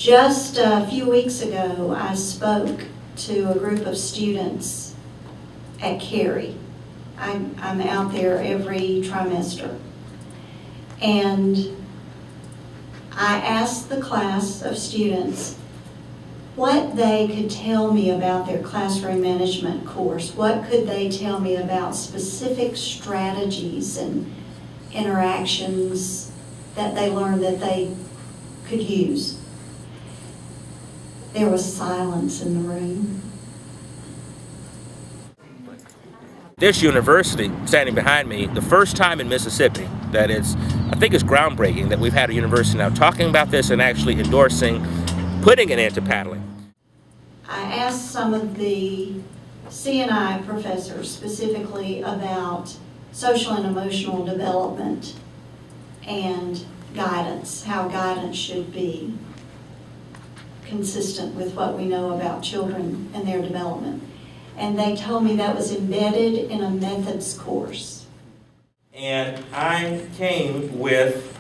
Just a few weeks ago, I spoke to a group of students at Cary. I'm out there every trimester. And I asked the class of students what they could tell me about their classroom management course. What could they tell me about specific strategies and interactions that they learned that they could use? There was silence in the room. This university, standing behind me, the first time in Mississippi that I think it's groundbreaking that we've had a university now talking about this and actually endorsing putting an end to paddling. I asked some of the C&I professors specifically about social and emotional development and guidance, how guidance should be consistent with what we know about children and their development. And they told me that was embedded in a methods course. And I came with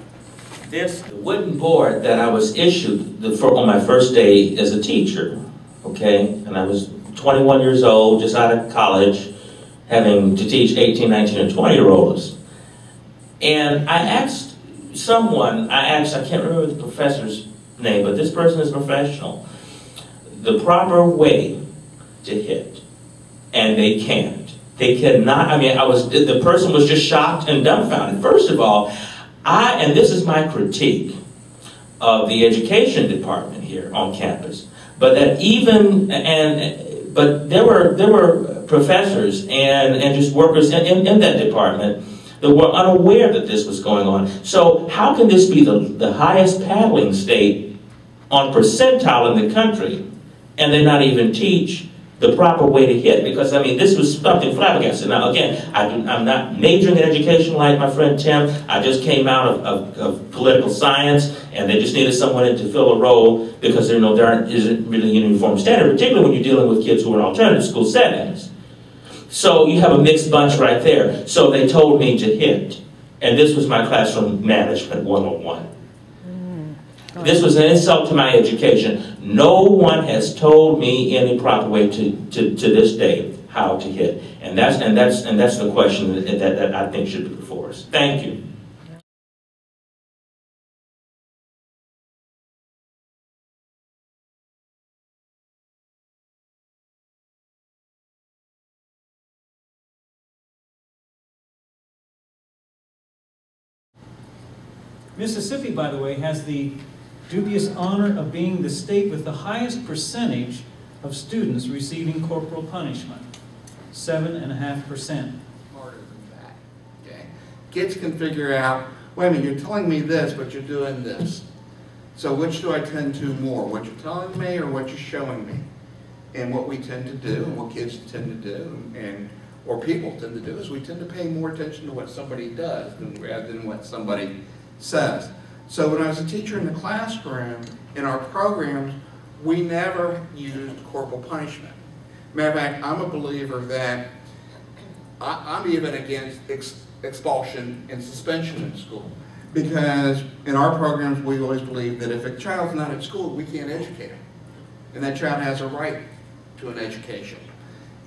this wooden board that I was issued on my first day as a teacher, okay? And I was 21 years old, just out of college, having to teach 18, 19, and 20-year-olds. And I asked someone, I can't remember the professor's name, but this person is professional, the proper way to hit. And they can't. They cannot. I mean, the person was just shocked and dumbfounded. First of all, and this is my critique of the education department here on campus, but that but there were professors and just workers in that department that were unaware that this was going on. So how can this be the highest paddling state on percentile in the country, and they not even teach the proper way to hit? Because, I mean, this was something flabbergasted. Now, again, I'm not majoring in education like my friend Tim. I just came out of political science, and they just needed someone in to fill a role because there isn't really a uniform standard, particularly when you're dealing with kids who are in alternative school settings. So you have a mixed bunch right there. So they told me to hit, and this was my classroom management 101. This was an insult to my education. No one has told me any proper way to this day how to hit, and that's the question that I think should be before us. Thank you. Mississippi, by the way, has the dubious honor of being the state with the highest percentage of students receiving corporal punishment, 7.5%. Smarter than that, okay? Kids can figure out, wait a minute, you're telling me this, but you're doing this. So which do I tend to more, what you're telling me or what you're showing me? And what we tend to do, and what kids tend to do, or people tend to do, is we tend to pay more attention to what somebody does rather than what somebody says. So when I was a teacher in the classroom, in our programs, we never used corporal punishment. Matter of fact, I'm a believer that I'm even against expulsion and suspension in school. Because in our programs, we always believe that if a child's not at school, we can't educate them. And that child has a right to an education.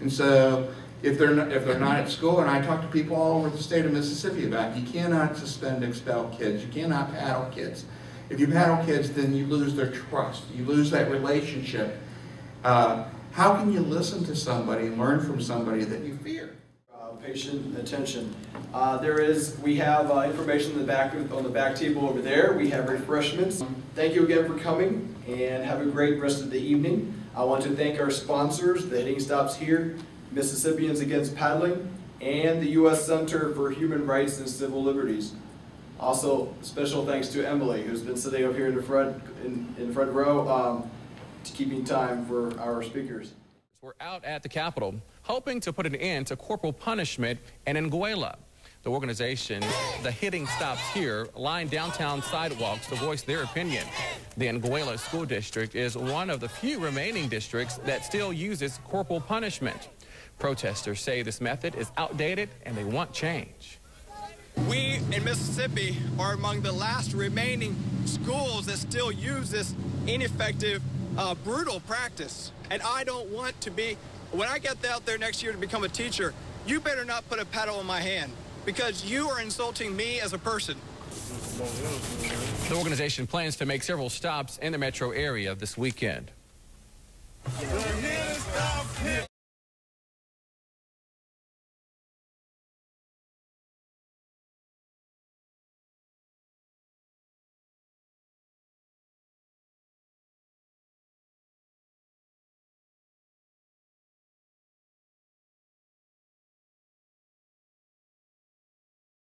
And so if they're not at school, and I talk to people all over the state of Mississippi about it, you cannot suspend, expel kids. You cannot paddle kids. If you paddle kids, then you lose their trust. You lose that relationship. How can you listen to somebody and learn from somebody that you fear? Patient attention. We have information on the back table over there. We have refreshments. Thank you again for coming, and have a great rest of the evening. I want to thank our sponsors, the Hitting Stops Here, Mississippians Against Paddling, and the U.S. Center for Human Rights and Civil Liberties. Also, special thanks to Emily, who's been sitting up here in the front row, keeping time for our speakers. We're out at the Capitol hoping to put an end to corporal punishment in Anguilla. The organization, the Hitting Stops Here, lined downtown sidewalks to voice their opinion. The Anguilla School District is one of the few remaining districts that still uses corporal punishment. Protesters say this method is outdated and they want change. We in Mississippi are among the last remaining schools that still use this ineffective, brutal practice. And I don't want to be, when I get out there next year to become a teacher, you better not put a paddle in my hand, because you are insulting me as a person. The organization plans to make several stops in the metro area this weekend. Yeah.